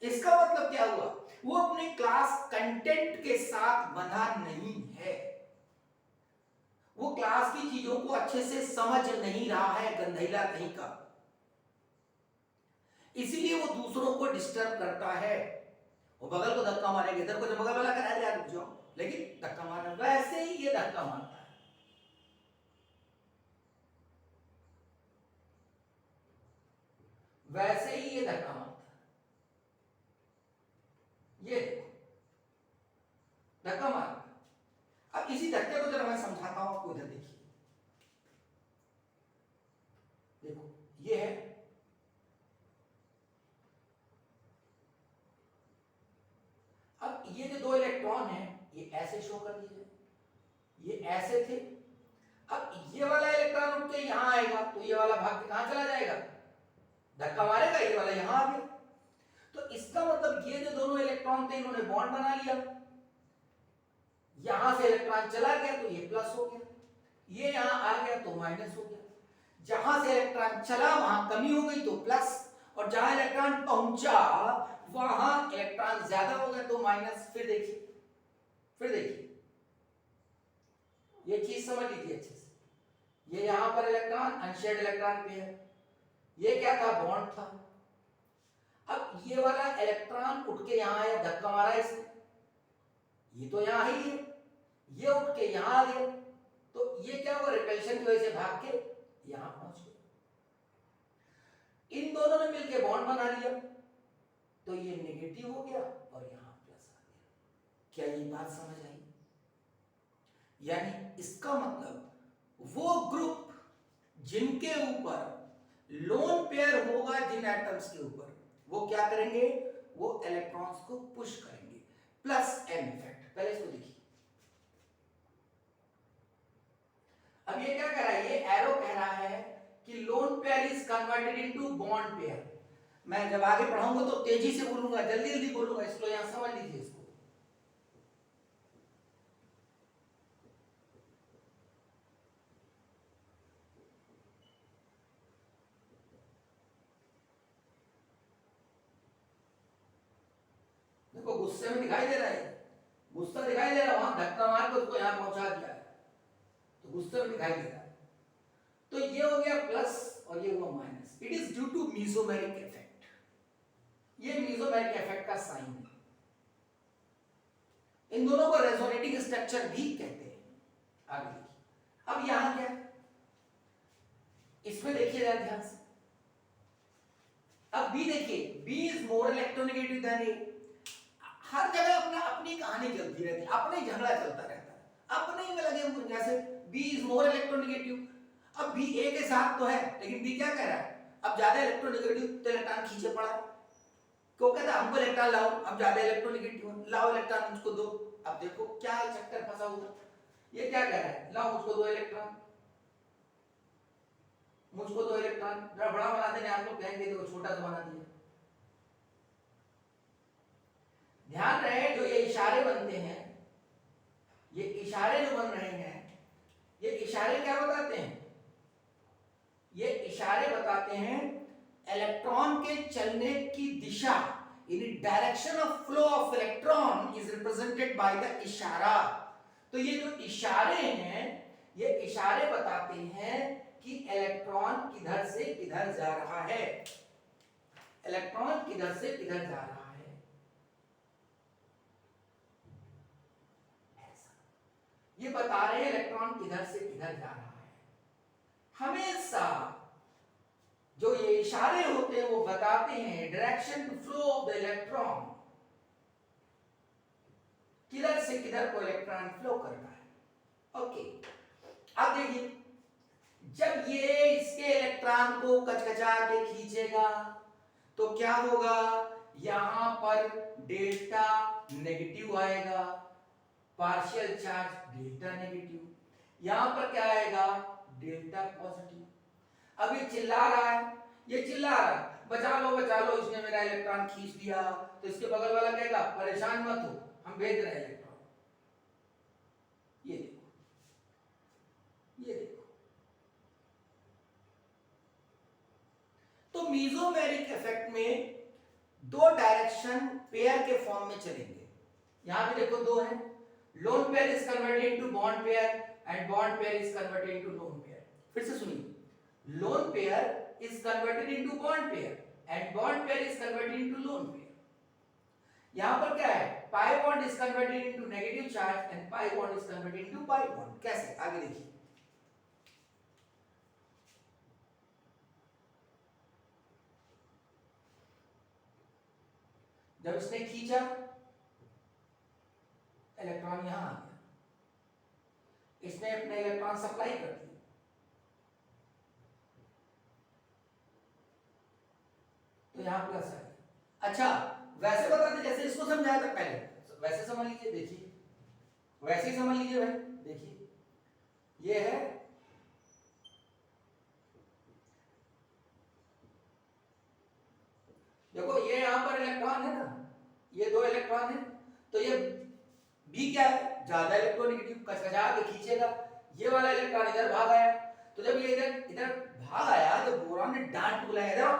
इसका मतलब क्या हुआ? वो अपने क्लास कंटेंट के साथ बंधा नहीं है, वो क्लास की चीजों को अच्छे से समझ नहीं रहा है, गंधैला कहीं का, इसीलिए वो दूसरों को डिस्टर्ब करता है। वो बगल को धक्का मारेगा, इधर को जो बगल वाला कह रहा है रुक जाओ, लेकिन धक्का मार, वैसे ही ये धक्का मारता है। वैसे ही ये धक्का मारता है, ये देखो धक्का मार। अब इसी धक्के को जरा मैं समझाता हूं आपको, इधर देखिए, देखो ये है, अब ये जो दो इलेक्ट्रॉन है ये ऐसे शो कर दीजिए, ये ऐसे थे। अब ये वाला इलेक्ट्रॉन उठ के यहां आएगा तो ये वाला भाग के कहां चला जाएगा? धक्का मारेगा, ये वाला यहां आ गया। तो इसका मतलब ये जो दोनों इलेक्ट्रॉन थे इन्होंने बॉन्ड बना लिया, यहां से इलेक्ट्रॉन चला गया तो ये प्लस हो गया, ये यहां आ गया तो माइनस हो गया। जहां से इलेक्ट्रॉन चला वहां कमी हो गई तो प्लस, और जहां इलेक्ट्रॉन पहुंचा वहां इलेक्ट्रॉन ज्यादा हो गए तो माइनस। फिर देखिए, फिर देखिए, ये चीज समझ लीजिए अच्छे से, ये यहां पर इलेक्ट्रॉन अनशेयर्ड इलेक्ट्रॉन पे है, ये क्या था? बॉन्ड था। अब ये वाला इलेक्ट्रॉन उठ के यहां आया, धक्का मारा इसने, ये तो यहां ही है, ये उठ के यहां आ गया, तो ये क्या हुआ? रिपल्शन की वजह से भाग के यहां पहुंच गया। इन दोनों ने मिलकर बॉन्ड बना लिया तो ये नेगेटिव हो गया और यहां प्लस आ गया। क्या ये बात समझ आई? यानी इसका मतलब वो ग्रुप जिनके ऊपर लोन पेयर होगा जिन एटम्स के ऊपर, वो क्या करेंगे, वो इलेक्ट्रॉन्स को पुश करेंगे। प्लस एम इफेक्ट, पहले इसको देखिए। अब ये क्या कह रहा है, ये एरो कह रहा है कि lone pair is converted into bond pair. मैं जब आगे पढ़ाऊंगा तो तेजी से बोलूंगा, जल्दी जल्दी बोलूंगा, इसको यहां समझ लीजिए इसको। देखो गुस्से में दिखाई दे रहा है, गुस्सा दिखाई दे रहा है, वहां धक्का मार के उसको यहां पहुंचा दिया है, तो गुस्से में दिखाई दे रहा है। तो ये हो गया प्लस और ये हुआ minus. It is due to mesomeric effect. ये मीसोमेरिक इफेक्ट का साइन है। इन दोनों को रेजोनेटिंग स्ट्रक्चर भी कहते हैं। आगे देखिए, अब यहां क्या, इसमें देखिए जरा ध्यान से। अब बी देखिए, b is more electronegative than a. हर जगह अपना अपनी कहानी चलती रहती है, अपने झगड़ा चलता रहता है, अपने ही में लगे हुए। जैसे बी इज मोर इलेक्ट्रोनेगेटिव, अब बी ए के साथ तो है, लेकिन बी क्या कह रहा है, अब ज्यादा इलेक्ट्रोनेगेटिव तो इलेक्ट्रॉन खींचे पड़ा है। क्यों कहता है हमको इलेक्ट्रॉन लाओ, अब ज्यादा इलेक्ट्रोनेगेटिव लाओ इलेक्ट्रॉन मुझको दो। अब देखो क्या चक्कर फंसा हुआ, ये क्या कह रहा है, लाओ मुझको दो इलेक्ट्रॉन, मुझको दो इलेक्ट्रॉन। जरा बड़ा बना देने आप लोग कहेंगे तो छोटा सा बना दिया। ध्यान रहे जो ये इशारे बनते हैं, ये इशारे जो बन रहे हैं, ये इशारे क्या बताते हैं, ये इशारे बताते हैं इलेक्ट्रॉन के चलने की दिशा। In direction of flow of electron is represented by the इशारा। तो ये जो इशारे हैं, ये इशारे बताते हैं कि इलेक्ट्रॉन किधर से किधर जा रहा है, इलेक्ट्रॉन किधर से किधर जा रहा है। ऐसा ये बता रहे हैं इलेक्ट्रॉन किधर से किधर जा रहा है। हमेशा जो ये इशारे होते हैं वो बताते हैं direction to flow of the electron, किधर से किधर को इलेक्ट्रॉन फ्लो करता है। ओके, अब देखिए, जब ये इसके इलेक्ट्रॉन को कचकचा के खींचेगा तो क्या होगा, यहां पर डेल्टा नेगेटिव आएगा, पार्शियल चार्ज डेल्टा नेगेटिव, यहां पर क्या आएगा, डेल्टा पॉजिटिव। अब ये चिल्ला रहा है, ये चिल्ला रहा है बचा लो इसने मेरा इलेक्ट्रॉन खींच लिया। तो इसके बगल वाला कहेगा परेशान मत हो, हम भेज रहे हैं इलेक्ट्रॉन। ये देखो, ये देखो। तो मीसोमेरिक इफेक्ट में दो डायरेक्शन पेयर के फॉर्म में चलेंगे। यहां भी देखो दो हैं, lone pair is converted into bond pair and bond pair is converted into lone pair. फिर से सुनिए, lone pair is converted into bond pair and bond pair is converted into lone pair. यहां पर क्या है, pi bond is converted into negative charge and pi bond is converted into pi bond. कैसे, आगे देखिए। जब इसने खींचा इलेक्ट्रॉन यहां आ गया, इसने अपने इलेक्ट्रॉन सप्लाई कर दिया, तो यहां प्लस है। अच्छा, वैसे बताते जैसे इसको समझाया था पहले, वैसे समझ लीजिए, देखिए वैसे ही समझ लीजिए भाई। देखिए ये है, देखो ये यहां पर इलेक्ट्रॉन है ना, ये दो इलेक्ट्रॉन है, तो ये बी क्या है, ज्यादा इलेक्ट्रोनेगेटिव, कचकचा के खींचेगा। ये वाला इलेक्ट्रॉन इधर भाग आया, तो जब ये इधर इधर भाग आया, जब बोरॉन ने डांट बुलाया इधर,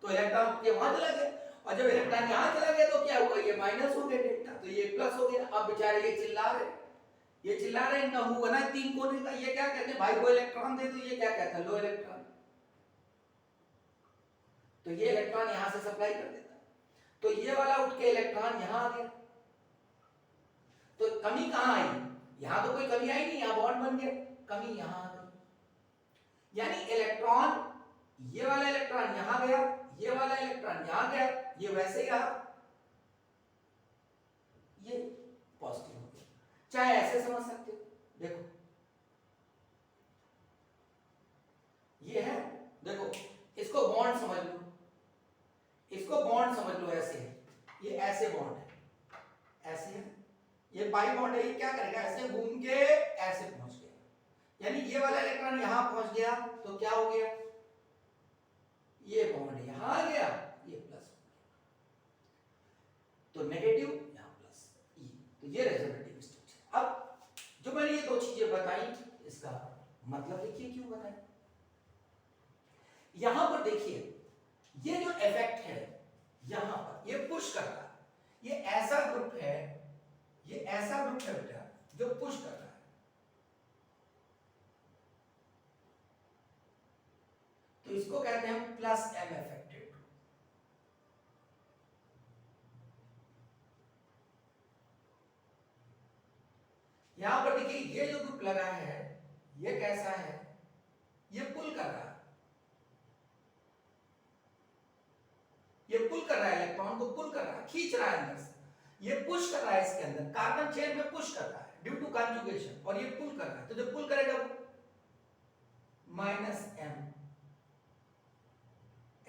तो इलेक्ट्रॉन ये वहां चला गया, और जब इलेक्ट्रॉन यहां चला गया तो क्या हुआ, ये माइनस हो गया डेल्टा, तो ये प्लस हो गया। अब बेचारे ये चिल्ला रहे, ये चिल्ला रहे, इनका मुंह बना तीन कोने का। ये क्या कहते हैं, भाई वो इलेक्ट्रॉन दे दो, ये क्या कहता है, लो इलेक्ट्रॉन। तो ये इलेक्ट्रॉन यहां से सप्लाई कर देता, तो ये वाला उठ के इलेक्ट्रॉन यहां आ गया। तो कमी कहां आई, यहां तो कोई कमी आई नहीं, यहां बॉन्ड बन गया, कमी यहां आ गई। यानी इलेक्ट्रॉन, ये वाला इलेक्ट्रॉन यहां गया, ये वाला इलेक्ट्रॉन यहां गया, ये वैसे ही रहा, ये पॉजिटिव हो गया। चाहे ऐसे समझ सकते हो, देखो ये है, देखो इसको बॉन्ड समझ लो, इसको बॉन्ड समझ लो, ऐसे है, ये ऐसे बॉन्ड है, ऐसे है, ये पाई बॉन्ड है, ये क्या करेगा ऐसे घूम के ऐसे पहुंच गया, यानी ये वाला इलेक्ट्रॉन यहां पहुंच गया तो क्या हो गया, ये बॉन्ड यहां आ गया, ये प्लस हो गया, तो नेगेटिव यहां प्लस ई, तो ये रेजोनेटिव स्ट्रक्चर। अब जो मैंने ये दो चीजें बताई, इसका मतलब देखिए क्यों बताई। यहां पर देखिए ये जो इफेक्ट है यहां पर, ये पुश कर रहा है, ये ऐसा ग्रुप है, ये ऐसा ग्रुप है बेटा जो पुश कर रहा है, तो इसको कहते हैं प्लस एम इफेक्टेड। यहां पर देखिए ये जो ग्रुप लगा है ये कैसा है, ये पुल कर रहा है, ये पुल कर रहा है, इलेक्ट्रॉन को पुल कर रहा है, खींच रहा है अंदर से, ये पुश कर रहा है इसके अंदर, कार्बन चेन में पुश कर रहा है ड्यू टू कॉन्जुगेशन, और ये पुल कर रहा है, तो जो पुल करेगा वो माइनस एम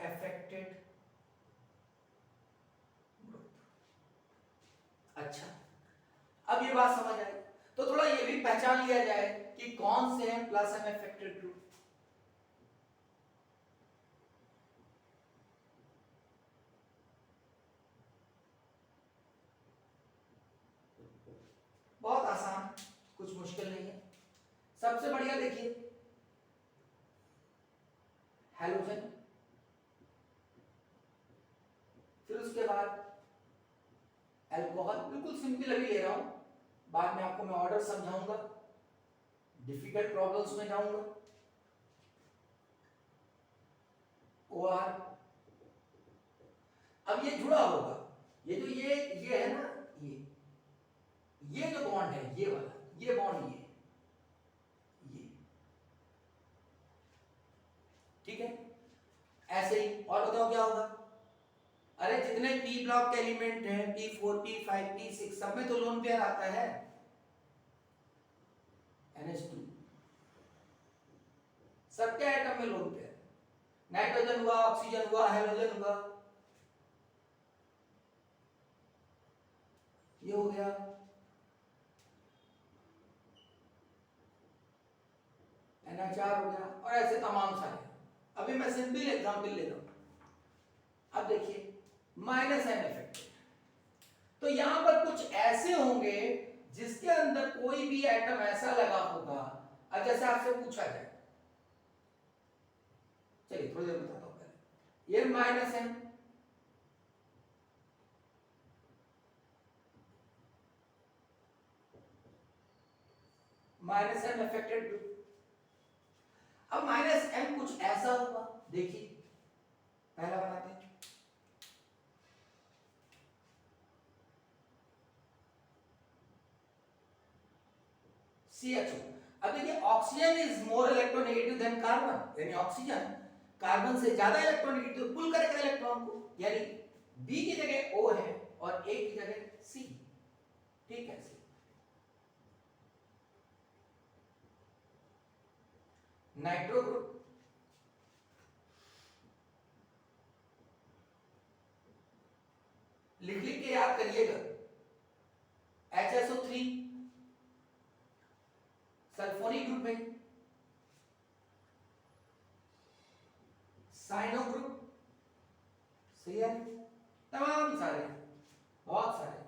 अफेक्टेड ग्रुप। अच्छा, अब ये बात समझ आई, तो थोड़ा ये भी पहचान लिया जाए कि कौन से हैं प्लस एम अफेक्टेड ग्रुप। बहुत आसान, कुछ मुश्किल नहीं है। सबसे बढ़िया देखिए हैलोजन, फिर उसके बाद अल्कोहल, बिल्कुल सिंपल अभी ले रहा हूं, बाद में आपको मैं ऑर्डर समझाऊंगा, डिफिकल्ट प्रॉब्लम्स में जाऊंगा। OR, अब ये जुड़ा होगा, ये जो ये है ना, ये जो बॉन्ड है ये वाला, ये बॉन्ड ये ठीक है, ऐसे ही। और बताओ क्या होगा, अरे जितने पी ब्लॉक के एलिमेंट हैं P4 P5 P6 सब में तो लोन पेयर आता है, NH2 सबके एटम में लोन पेयर, नाइट्रोजन हुआ, ऑक्सीजन हुआ, हाइड्रोजन हुआ, ये हो गया, NH4 हो गया, और ऐसे तमाम सारे। अभी मैं सिंपल एग्जांपल ले रहा हूं। अब देखिए माइनस एम इफेक्ट, तो यहां पर कुछ ऐसे होंगे जिसके अंदर कोई भी एटम ऐसा लगा होगा, अब जैसे आपसे पूछा जाए, चलिए थोड़ी देर बताता हूं पहले, ये minus M, minus M affected group. अब माइनस एम कुछ ऐसा होगा, देखिए पहला बनाते हैं, CHO। अब देखिए oxygen is more electronegative then carbon, यानी ऑक्सीजन कार्बन से ज्यादा इलेक्ट्रोनेगेटिव, पुल करेगा इलेक्ट्रॉन को, यानी B की जगह O है और A की जगह C, ठीक है। नाइट्रो ग्रुप, लिख लिख के याद करिएगा, HSO3 सल्फोनिक ग्रुप है, साइनो ग्रुप, सही है, तमाम सारे, बहुत सारे।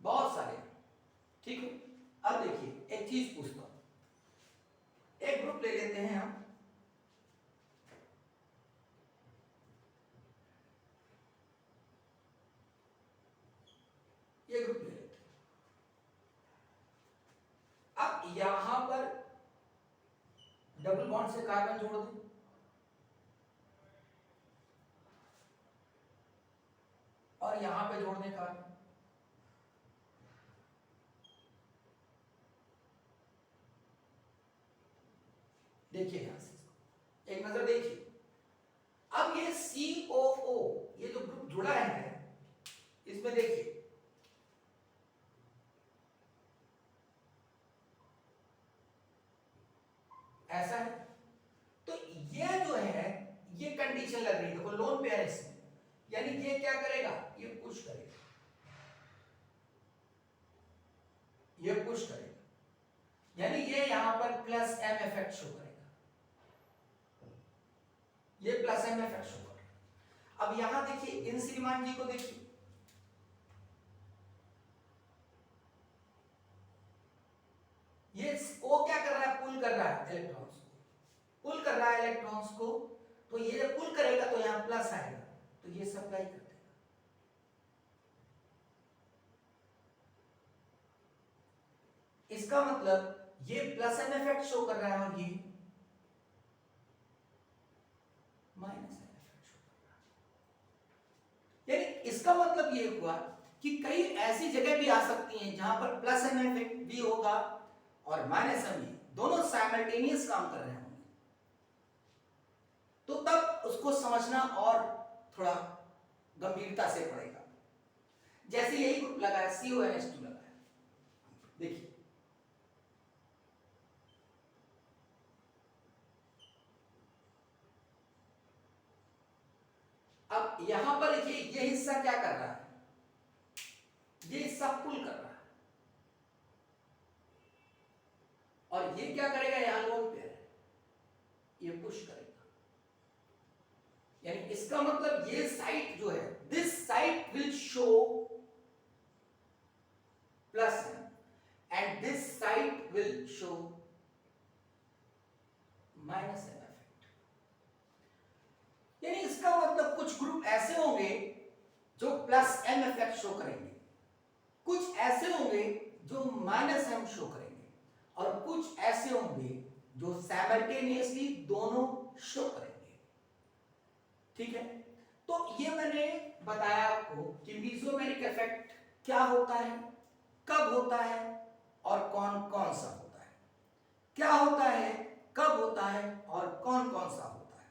बहुत सारे, ठीक है। अब देखिए एक चीज पूछता हूं, एक ग्रुप ले लेते हैं हम, ये ग्रुप ले लेते हैं, अब यहां पर डबल बॉन्ड से कार्बन जोड़ दें, और यहां पे जोड़ दें कार्बन, देखिए यहां से एक नजर देखिए, ऐसा है। तो ये जो है ये कंडीशन लग रही है, देखो लोन पेयर है इसमें, यानी ये क्या करेगा, ये पुश करेगा, ये पुश करेगा, यानी ये यहां पर प्लस एम इफेक्ट शो करेगा, ये प्लस एम इफेक्ट शो करेगा। अब यहां देखिए इन श्रीमान जी को देखिए, ये ओ क्या कर रहा है, पुल कर रहा है इलेक्ट्रॉन्स को, पुल कर रहा है इलेक्ट्रॉन्स को, तो ये जब पुल करेगा तो यहां प्लस आएगा, तो ये सप्लाई कर देगा। इसका मतलब ये प्लस एम इफेक्ट शो कर रहा है और ये माइनस एम इफेक्ट शो कर रहा है। यानी इसका मतलब ये हुआ कि कई ऐसी जगह भी आ सकती हैं जहां पर प्लस एम इफेक्ट भी होगा और माइनस एम भी, दोनों साइमल्टेनियस काम कर रहे होंगे, तो तब उसको समझना और थोड़ा गंभीरता से पड़ेगा। जैसे यही ग्रुप लगा है, CONH2 लगा है, देखिए अब यहां पर ये हिस्सा क्या कर रहा है, ये हिस्सा पुल कर रहा है, और ये क्या करेगा, यहां लोन पेयर है, ये पुश करेगा। यानी इसका मतलब ये साइट जो है, this site will show plus M and this site will show minus M effect. यानी इसका मतलब कुछ ग्रुप ऐसे होंगे जो प्लस एम इफेक्ट शो करेंगे, कुछ ऐसे होंगे जो माइनस एम शो करेंगे, और कुछ ऐसे होंगे जो साइमल्टेनियसली दोनों शो करेंगे। ठीक है, तो ये मैंने बताया आपको कि मीसोमेरिक इफेक्ट क्या होता है, कब होता है और कौन कौन सा होता है, क्या होता है, कब होता है और कौन कौन सा होता है,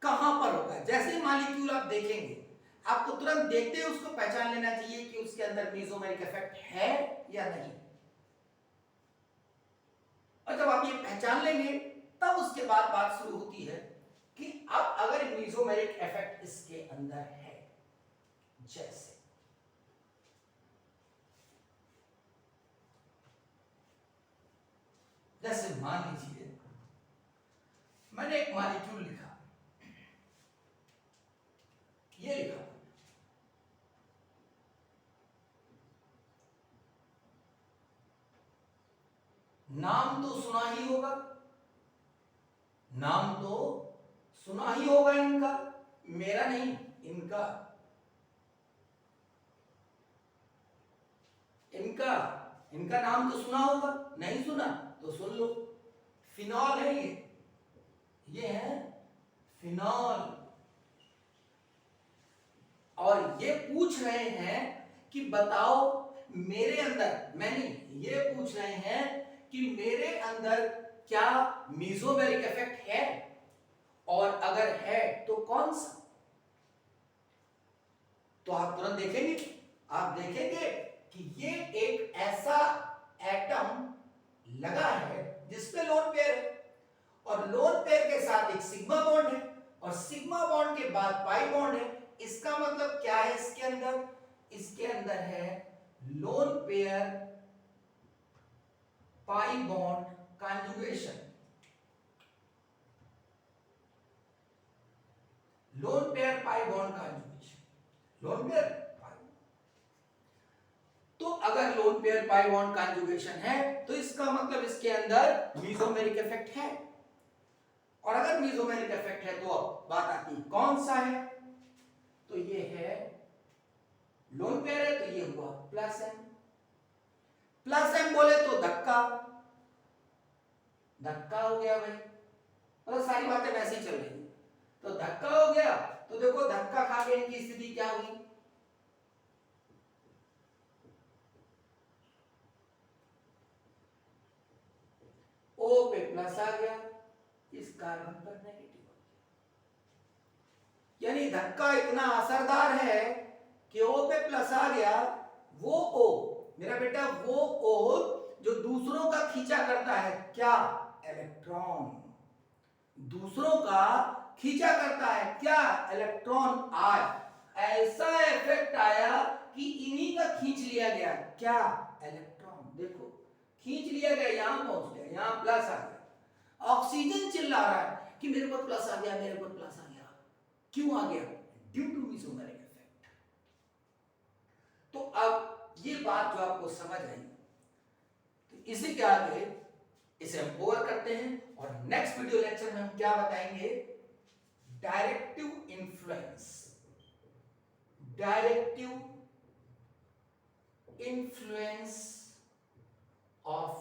कहां पर होता है। जैसे मॉलिक्यूल आप देखेंगे, आपको तुरंत देखते ही उसको पहचान लेना चाहिए कि उसके अंदर मीसोमेरिक इफेक्ट है या नहीं, और जब आप ये पहचान लेंगे तब उसके बाद बात शुरू होती है कि अब अगर मीसोमेरिक इफेक्ट इसके अंदर है, जैसे मान लीजिए मैंने एक मॉलिक्यूल लिखा, ये लिखा, नाम तो सुना ही होगा, नाम तो सुना ही होगा इनका, मेरा नहीं इनका, इनका इनका नाम तो सुना होगा, नहीं सुना तो सुन लो, फिनॉल है ये है फिनॉल, और ये पूछ रहे हैं कि बताओ मेरे अंदर, मैंने ये पूछ रहे हैं कि मेरे अंदर क्या मीसोमेरिक इफेक्ट है, और अगर है तो कौन सा। तो आप तुरंत देखेंगे, आप देखेंगे कि ये एक ऐसा एटम लगा है जिसपे लोन पेयर है, और लोन पेयर के साथ एक सिग्मा बॉन्ड है, और सिग्मा बॉन्ड के बाद पाई बॉन्ड है। इसका मतलब क्या है, इसके अंदर है lone pair pi bond conjugation, lone pair pi bond conjugation, lone pair pi. तो अगर lone pair pi bond conjugation है तो इसका मतलब इसके अंदर मीसोमेरिक इफेक्ट है, और अगर मीसोमेरिक इफेक्ट है तो अब बात आती है कौन सा है, तो ये है लोन पेयर है, तो ये हुआ प्लस एम, प्लस एम बोले तो धक्का, धक्का हो गया भाई, मतलब सारी बातें वैसे ही चल रही, तो धक्का हो गया, तो देखो धक्का खा के इनकी स्थिति क्या हुई, O पे प्लस आ गया, इस कार्बन पर नेगेटिव हो गया, यानी धक्का इतना असरदार है कि O पे प्लस आ गया, वो O मेरा बेटा, वो O जो दूसरों का खींचा करता है, क्या इलेक्ट्रॉन, दूसरों का खींचा करता है क्या, इलेक्ट्रॉन। आज ऐसा इफेक्ट आया कि इन्हीं का खींच लिया गया, क्या, इलेक्ट्रॉन। देखो खींच लिया गया, यहां पहुंच गया, यहां प्लस आ गया। ऑक्सीजन चिल्ला रहा है कि मेरे पर प्लस आ गया, मेरे पर प्लस आ गया। क्यों आ गया, ड्यू टू मेसोमेरिक इफेक्ट। तो अब ये बात जो आपको समझ आई, तो इसी के आगे इसे हम ओवर करते हैं और नेक्स्ट वीडियो लेक्चर में हम क्या बताएंगे, directive influence, directive influence of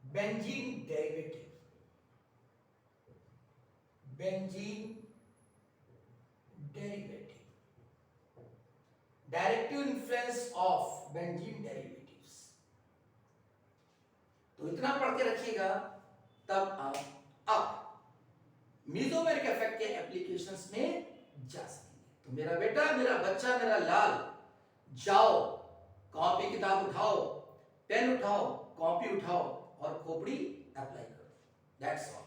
benzene derivative, benzene derivative, directive influence of benzene derivatives. तो इतना पढ़ के रखिएगा, तब आप अब मेसोमेरिक इफेक्ट के एप्लीकेशंस में जा सकेंगे। तो मेरा बेटा, मेरा बच्चा, मेरा लाल, जाओ कॉपी किताब उठाओ, पेन उठाओ, कॉपी उठाओ और खोपड़ी अप्लाई करो। That's all.